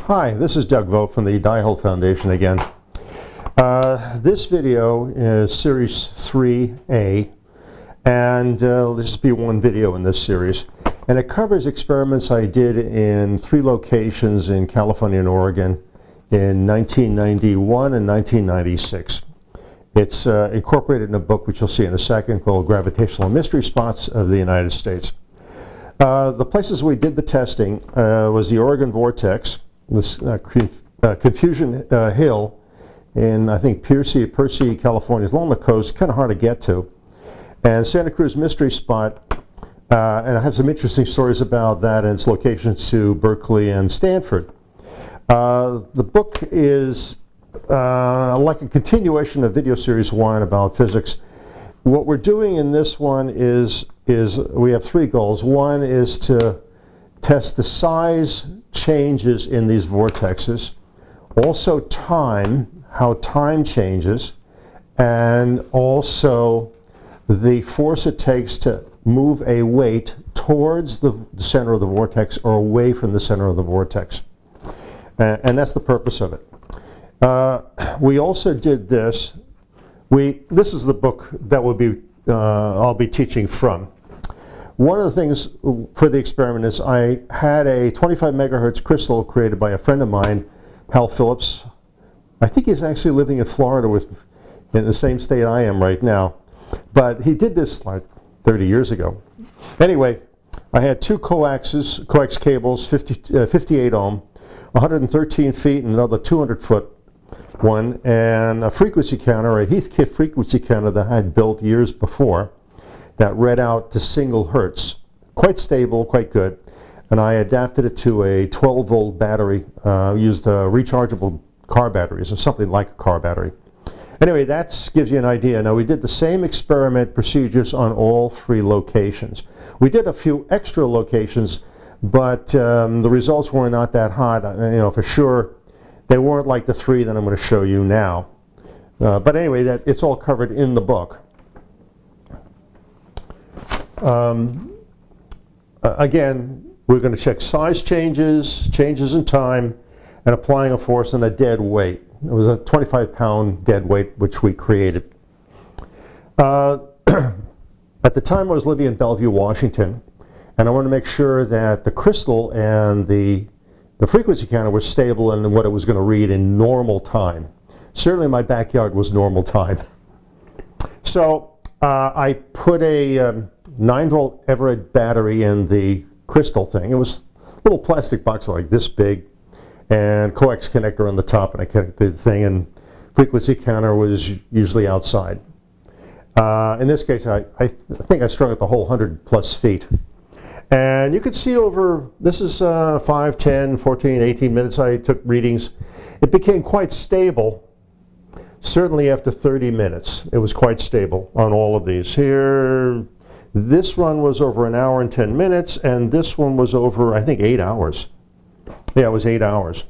Hi, this is Doug Vogt from the Diehole Foundation again. This video is Series 3A, and this will be one video in this series. And it covers experiments I did in 3 locations in California and Oregon in 1991 and 1996. It's incorporated in a book which you'll see in a second called Gravitational Mystery Spots of the United States. The places we did the testing was the Oregon Vortex, this Confusion Hill in, I think, Percy, California. It's along the coast, kind of hard to get to. And Santa Cruz Mystery Spot, and I have some interesting stories about that and its locations to Berkeley and Stanford. The book is like a continuation of video series 1 about physics. What we're doing in this one is we have 3 goals. One is to test the size changes in these vortexes, also time, how time changes, and also the force it takes to move a weight towards the center of the vortex or away from the center of the vortex. And that's the purpose of it. We also did this. This is the book that I'll be teaching from. One of the things for the experiment is I had a 25 megahertz crystal created by a friend of mine, Hal Phillips. I think he's actually living in Florida in the same state I am right now. But he did this like 30 years ago. Anyway, I had 2 coax cables, 58 ohm, 113 feet and another 200 foot one, and a frequency counter, a Heathkit frequency counter that I had built years before that read out to single hertz. Quite stable, quite good. And I adapted it to a 12 volt battery, used rechargeable car batteries, or something like a car battery. Anyway, that gives you an idea. Now, we did the same experiment procedures on all 3 locations. We did a few extra locations, but the results were not that hot. For sure, they weren't like the 3 that I'm going to show you now. But anyway, it's all covered in the book. Again, we're going to check size changes, changes in time, and applying a force and a dead weight. It was a 25-pound dead weight which we created. At the time I was living in Bellevue, Washington, and I wanted to make sure that the crystal and the frequency counter was stable in what it was going to read in normal time. Certainly my backyard was normal time. So I put a 9 volt Everett battery in the crystal thing. It was a little plastic box like this big, and coax connector on the top, and I connected the thing, and frequency counter was usually outside. In this case, I think I strung it the whole 100+ feet. And you could see over, this is 5, 10, 14, 18 minutes I took readings. It became quite stable. Certainly after 30 minutes, it was quite stable on all of these. Here, this run was over 1 hour and 10 minutes, and this one was over, I think, 8 hours. Yeah, it was 8 hours.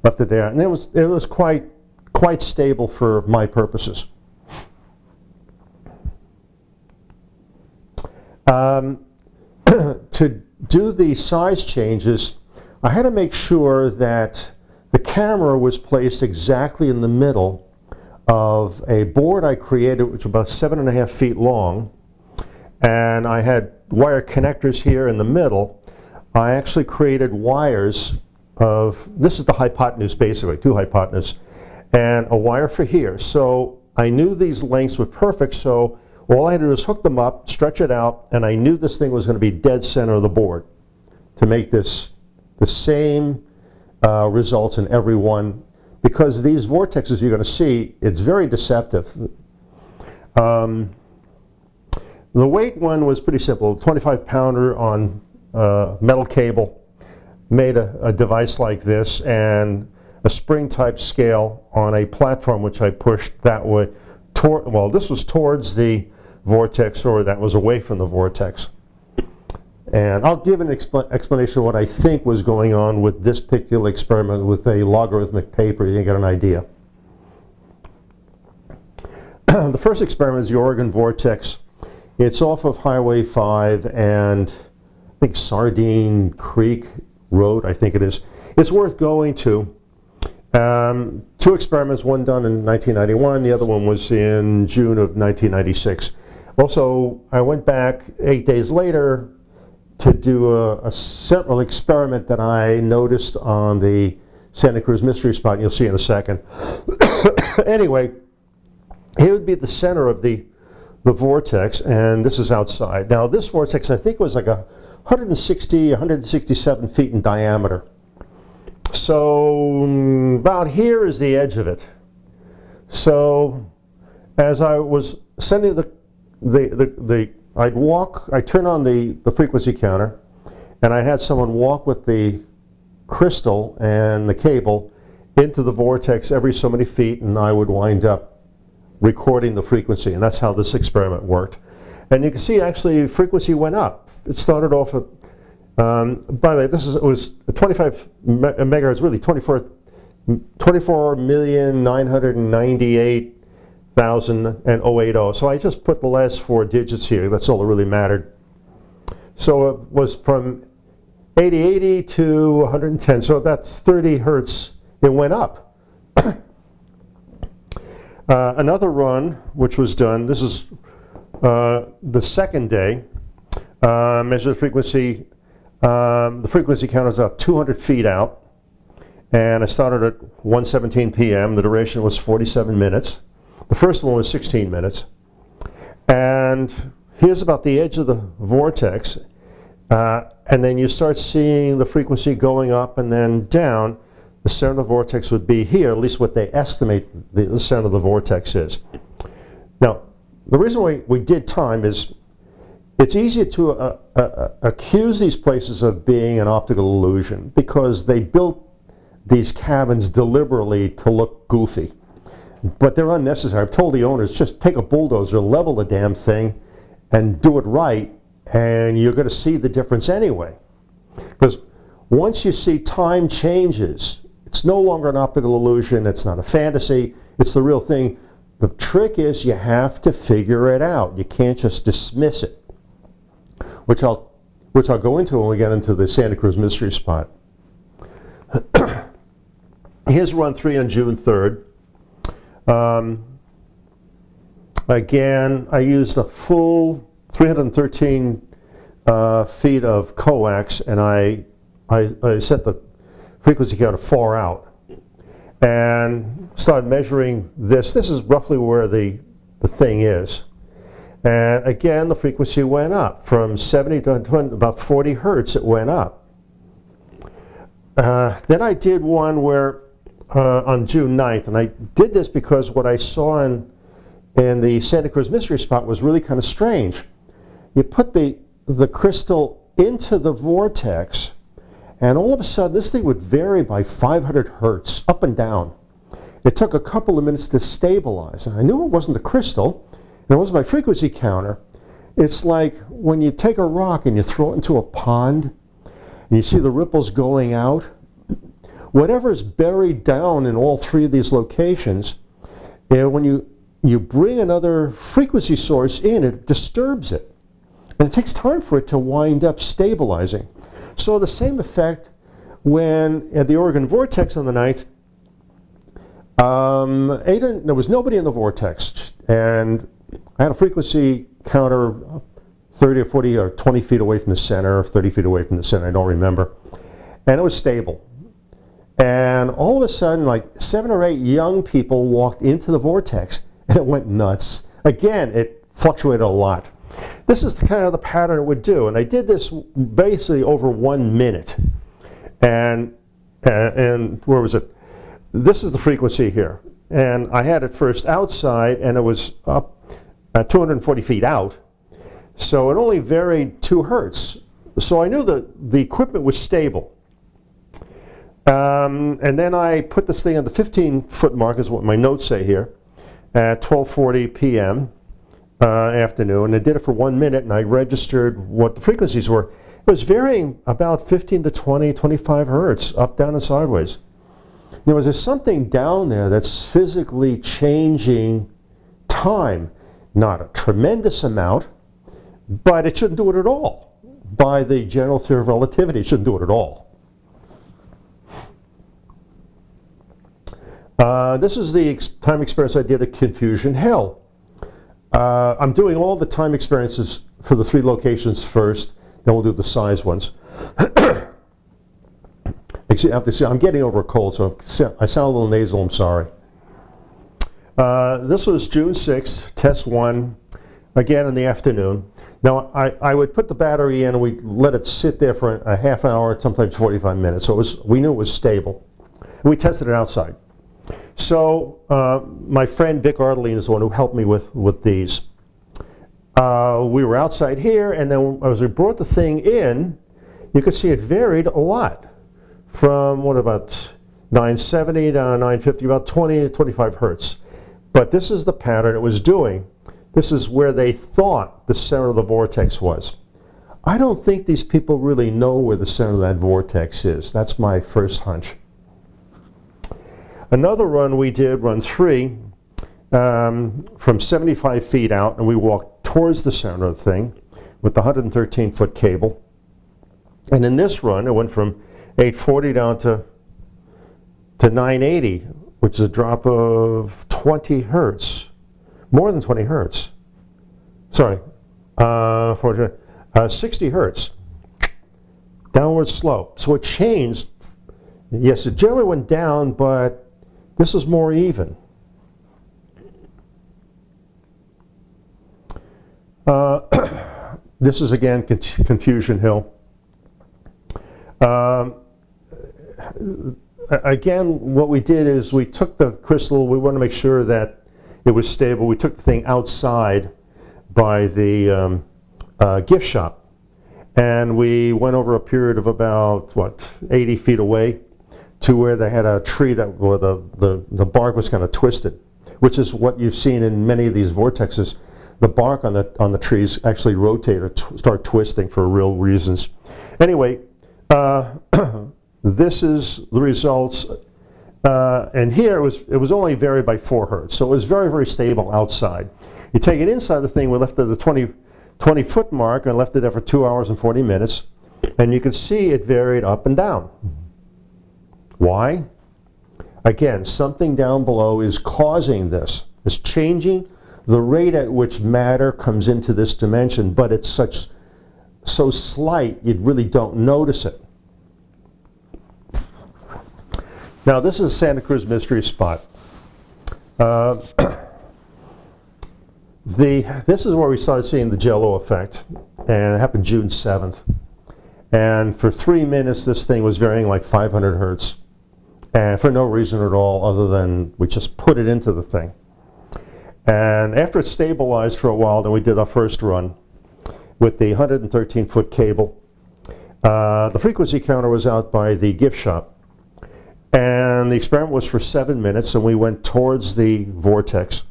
Left it there, and it was quite stable for my purposes. To do the size changes, I had to make sure that the camera was placed exactly in the middle of a board I created, which was about 7.5 feet long, and I had wire connectors here in the middle. I actually created wires of, this is the hypotenuse basically, 2 hypotenuse, and a wire for here. So I knew these lengths were perfect, so all I had to do was hook them up, stretch it out, and I knew this thing was going to be dead center of the board to make this the same results in every one. Because these vortexes you're going to see, it's very deceptive. The weight one was pretty simple, 25 pounder on metal cable. Made a device like this and a spring type scale on a platform which I pushed that way. Well, this was towards the vortex, or that was away from the vortex. And I'll give an explanation of what I think was going on with this particular experiment with a logarithmic paper. You get an idea. The first experiment is the Oregon Vortex. It's off of Highway 5 and I think Sardine Creek Road, I think it is. It's worth going to. Two experiments, one done in 1991, the other one was in June of 1996. Also, I went back 8 days later to do a several experiment that I noticed on the Santa Cruz Mystery Spot, and you'll see in a second. Anyway, here would be the center of the vortex, and this is outside. Now, this vortex, I think, was like 167 feet in diameter. So about here is the edge of it. So as I was sending I'd turn on the frequency counter, and I had someone walk with the crystal and the cable into the vortex every so many feet, and I would wind up recording the frequency, and that's how this experiment worked. And you can see actually frequency went up. It started off at by the way, it was 25 megahertz, really 24,998,080. So I just put the last 4 digits here. That's all that really mattered. So it was from 80 to 110. So that's 30 hertz. It went up. Another run, which was done, this is the second day, measured frequency. The frequency counter is about 200 feet out, and I started at 1:17 p.m. The duration was 47 minutes. The first one was 16 minutes. And here's about the edge of the vortex, and then you start seeing the frequency going up and then down. The center of the vortex would be here, at least what they estimate the center of the vortex is. Now, the reason we did time is it's easy to accuse these places of being an optical illusion because they built these cabins deliberately to look goofy. But they're unnecessary. I've told the owners, just take a bulldozer, level the damn thing, and do it right, and you're going to see the difference anyway. Because once you see time changes, it's no longer an optical illusion, it's not a fantasy, it's the real thing. The trick is you have to figure it out. You can't just dismiss it. Which I'll go into when we get into the Santa Cruz Mystery Spot. Here's run 3 on June 3rd. Again, I used a full 313 feet of coax, and I set the frequency counter far out and started measuring this. This is roughly where the thing is. And again, the frequency went up from 70 to about 40 hertz. It went up. Then I did one where on June 9th, and I did this because what I saw in the Santa Cruz Mystery Spot was really kind of strange. You put the crystal into the vortex, and all of a sudden this thing would vary by 500 hertz up and down. It took a couple of minutes to stabilize, and I knew it wasn't the crystal. And it was my frequency counter. It's like when you take a rock and you throw it into a pond and you see the ripples going out. Whatever's buried down in all 3 of these locations, when you bring another frequency source in, it disturbs it. And it takes time for it to wind up stabilizing. So the same effect when at the Oregon Vortex on the 9th, there was nobody in the vortex. And I had a frequency counter 30 or 40 or 20 feet away from the center, 30 feet away from the center, I don't remember. And it was stable. And all of a sudden, like 7 or 8 young people walked into the vortex, and it went nuts. Again, it fluctuated a lot. This is the kind of the pattern it would do. And I did this basically over 1 minute. And where was it? This is the frequency here. And I had it first outside, and it was up 240 feet out. So it only varied 2 hertz. So I knew that the equipment was stable. And then I put this thing at the 15-foot mark, is what my notes say here, at 12:40 p.m. Afternoon. And I did it for 1 minute, and I registered what the frequencies were. It was varying about 15 to 20, 25 hertz, up, down, and sideways. Now, there's something down there that's physically changing time. Not a tremendous amount, but it shouldn't do it at all. By the general theory of relativity, it shouldn't do it at all. This is the time experience I did at Confusion Hill. I'm doing all the time experiences for the 3 locations first, then we'll do the size ones. I'm getting over a cold, so I sound a little nasal, I'm sorry. This was June 6th, test 1, again in the afternoon. Now, I would put the battery in and we'd let it sit there for a half hour, sometimes 45 minutes. So we knew it was stable. We tested it outside. So my friend Vic Ardeline is the one who helped me with these. We were outside here, and then as we brought the thing in, you could see it varied a lot. From what, about 970 down to 950, about 20 to 25 hertz. But this is the pattern it was doing. This is where they thought the center of the vortex was. I don't think these people really know where the center of that vortex is. That's my first hunch. Another run we did, run 3, from 75 feet out, and we walked towards the center of the thing with the 113-foot cable. And in this run, it went from 840 down to 980, which is a drop of 20 hertz, more than 20 hertz. Sorry, 60 hertz, downward slope. So it changed. Yes, it generally went down, but this is more even. This is again Confusion Hill. Again, what we did is we took the crystal, we wanted to make sure that it was stable. We took the thing outside by the gift shop, and we went over a period of about, 80 feet away to where they had a tree where the bark was kind of twisted, which is what you've seen in many of these vortexes. The bark on the trees actually rotate or start twisting for real reasons. Anyway, this is the results, and here it was only varied by 4 hertz, so it was very, very stable outside. You take it inside the thing, we left it at the 20-foot mark and left it there for 2 hours and 40 minutes, and you can see it varied up and down. Why? Again, something down below is causing this. It's changing the rate at which matter comes into this dimension, but it's so slight you really don't notice it. Now, this is Santa Cruz Mystery Spot. This is where we started seeing the jello effect, and it happened June 7th. And for 3 minutes, this thing was varying like 500 hertz, and for no reason at all other than we just put it into the thing. And after it stabilized for a while, then we did our first run with the 113-foot cable. The frequency counter was out by the gift shop. And the experiment was for 7 minutes, and we went towards the vortex.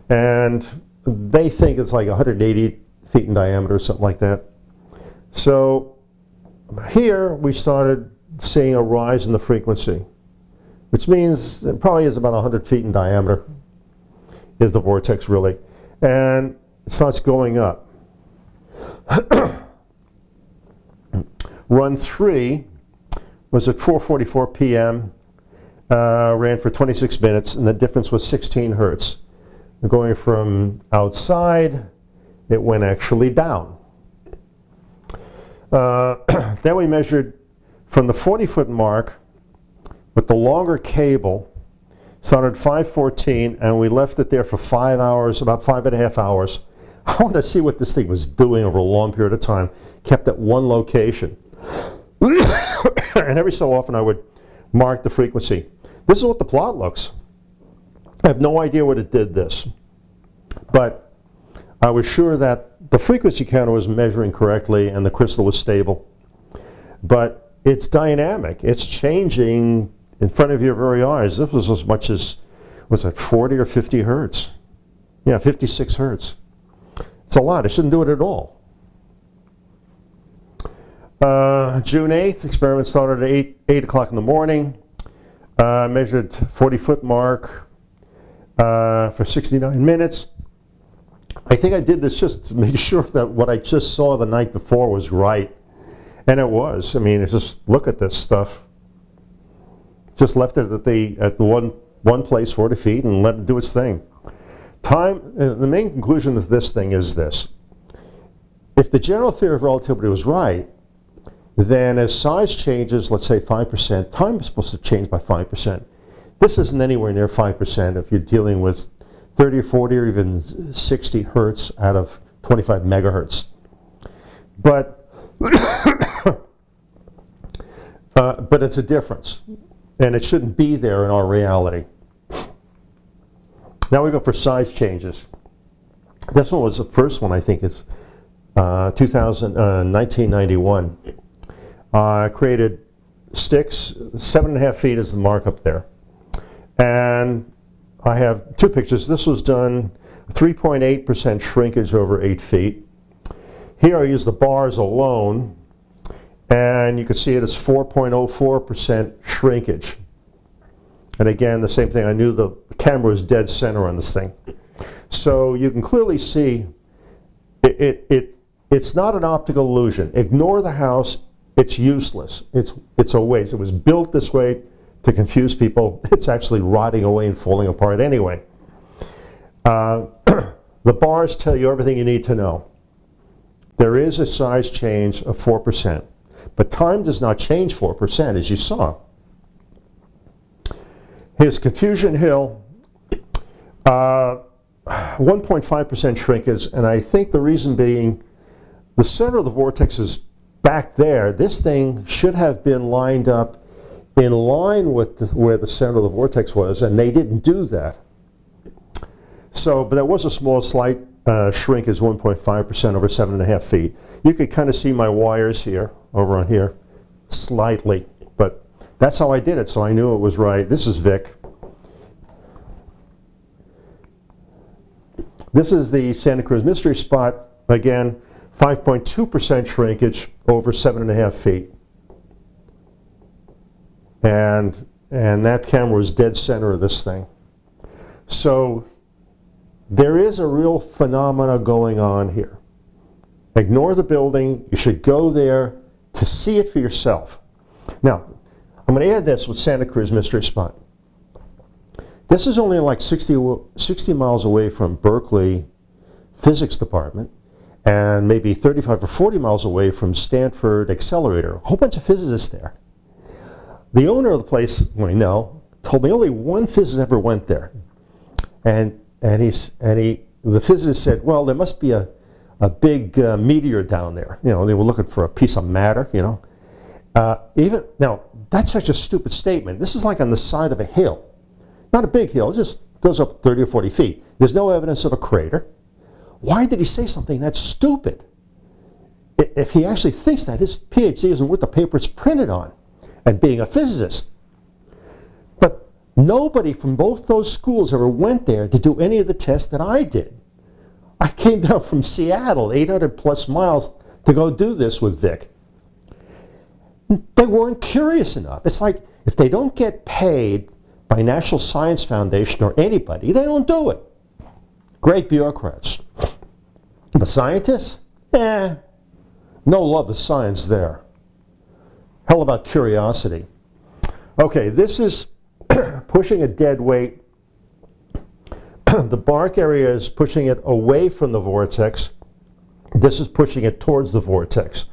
And they think it's like 180 feet in diameter or something like that. So here we started seeing a rise in the frequency, which means it probably is about 100 feet in diameter, is the vortex really. And it starts going up. Run 3 was at 4:44 p.m., ran for 26 minutes, and the difference was 16 hertz. Going from outside, it went actually down. Then we measured from the 40-foot mark with the longer cable, started 5:14, and we left it there for 5 hours, about 5.5 hours. I wanted to see what this thing was doing over a long period of time. Kept at one location. And every so often I would mark the frequency. This is what the plot looks. I have no idea what it did this, but I was sure that the frequency counter was measuring correctly and the crystal was stable. But it's dynamic. It's changing in front of your very eyes. This was as much as, was that 40 or 50 hertz? Yeah, 56 hertz. It's a lot. I shouldn't do it at all. June 8th, experiment started at 8 o'clock in the morning. Measured 40-foot mark for 69 minutes. I think I did this just to make sure that what I just saw the night before was right. And it was. I mean, it's just look at this stuff. Just left it at the one place 40 feet and let it do its thing. Time, the main conclusion of this thing is this. If the general theory of relativity was right, then as size changes, let's say 5%, time is supposed to change by 5%. This isn't anywhere near 5% if you're dealing with 30 or 40 or even 60 hertz out of 25 megahertz. But, but it's a difference, and it shouldn't be there in our reality. Now we go for size changes. This one was the first one, I think it's 1991. I created sticks, 7.5 feet is the mark up there. And I have two pictures. This was done 3.8% shrinkage over 8 feet. Here I use the bars alone, and you can see it as 4.04% shrinkage. And again, the same thing, I knew the camera was dead center on this thing. So you can clearly see it's not an optical illusion. Ignore the house, it's useless. It's a waste. It was built this way to confuse people. It's actually rotting away and falling apart anyway. The bars tell you everything you need to know. There is a size change of 4%, but time does not change 4%, as you saw. Here's Confusion Hill, 1.5% shrinkage, and I think the reason being the center of the vortex is back there. This thing should have been lined up in line with where the center of the vortex was, and they didn't do that. So, but there was a small slight shrinkage, 1.5% over 7.5 feet. You could kind of see my wires here, over on here, slightly, but that's how I did it, so I knew it was right. This is Vic. This is the Santa Cruz Mystery Spot. Again, 5.2% shrinkage over 7.5 feet. And that camera was dead center of this thing. So there is a real phenomena going on here. Ignore the building. You should go there to see it for yourself. Now, I'm going to add this with Santa Cruz Mystery Spot. This is only like 60 miles away from Berkeley Physics Department, and maybe 35 or 40 miles away from Stanford Accelerator. A whole bunch of physicists there. The owner of the place, well, I know, told me only one physicist ever went there. And the physicist said, well, there must be a big meteor down there. You know, they were looking for a piece of matter, you know. Now, that's such a stupid statement. This is like on the side of a hill. Not a big hill, it just goes up 30 or 40 feet. There's no evidence of a crater. Why did he say something that's stupid? If he actually thinks that, his PhD isn't worth the paper it's printed on, and being a physicist. But nobody from both those schools ever went there to do any of the tests that I did. I came down from Seattle, 800 plus miles, to go do this with Vic. They weren't curious enough. It's like if they don't get paid by National Science Foundation or anybody, they don't do it. Great bureaucrats. But scientists? No love of science there. Hell about curiosity. Okay, this is pushing a dead weight. The bark area is pushing it away from the vortex. This is pushing it towards the vortex.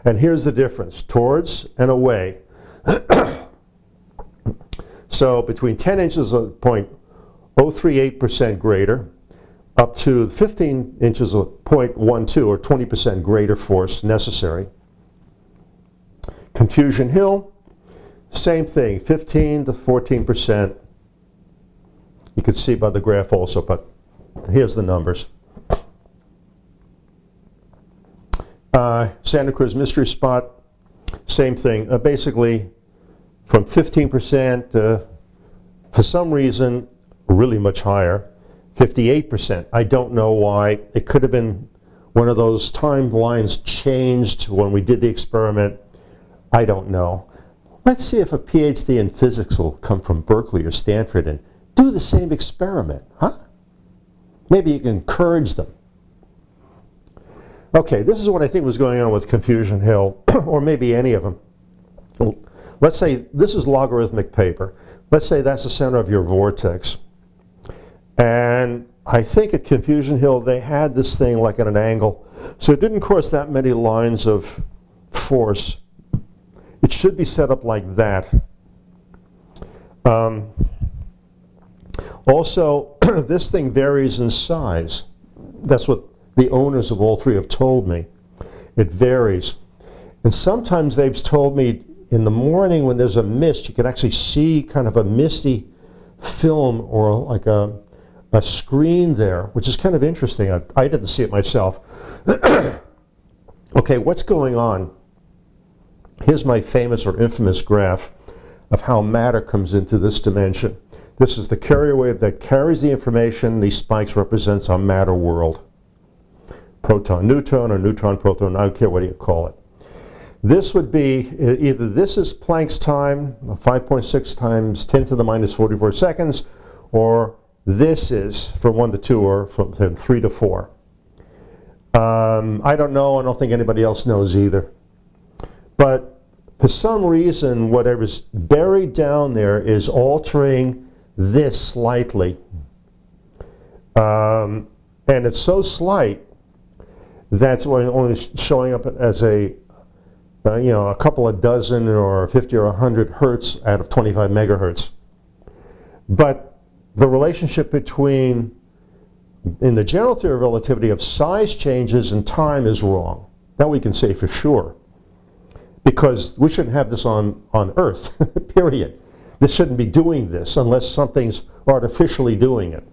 And here's the difference, towards and away. So between 10 inches of 0.038% greater, up to 15 inches of 0.12 or 20% greater force necessary. Confusion Hill, same thing, 15 to 14%. You can see by the graph also, but here's the numbers. Santa Cruz Mystery Spot, same thing. Basically, from 15% for some reason, really much higher, 58%. I don't know why. It could have been one of those timelines changed when we did the experiment. I don't know. Let's see if a PhD in physics will come from Berkeley or Stanford and do the same experiment, huh? Maybe you can encourage them. Okay, this is what I think was going on with Confusion Hill, or maybe any of them. let's say this is logarithmic paper. Let's say that's the center of your vortex. And I think at Confusion Hill they had this thing like at an angle, so it didn't cross that many lines of force. It should be set up like that. Also, this thing varies in size. That's what the owners of all three have told me. It varies. And sometimes they've told me in the morning when there's a mist, you can actually see kind of a misty film or like a screen there, which is kind of interesting. I didn't see it myself. Okay, what's going on? Here's my famous or infamous graph of how matter comes into this dimension. This is the carrier wave that carries the information. These spikes represents our matter world. Proton, neutron, or neutron, proton, I don't care what you call it. This would be, either this is Planck's time, 5.6 times 10 to the minus 44 seconds, or this is from 1 to 2, or from 3 to 4. I don't know, I don't think anybody else knows either. But for some reason, whatever's buried down there is altering this slightly. And it's so slight that's only showing up as a a couple of dozen or 50 or 100 hertz out of 25 megahertz. But the relationship between, in the general theory of relativity, of size changes and time is wrong. That we can say for sure. Because we shouldn't have this on Earth, period. This shouldn't be doing this unless something's artificially doing it.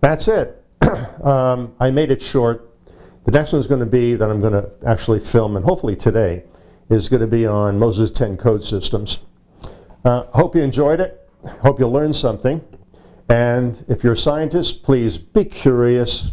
That's it. I made it short. The next one is going to be that I'm going to actually film, and hopefully today, is going to be on Moses 10 code systems. Hope you enjoyed it. Hope you learned something. And if you're a scientist, please be curious,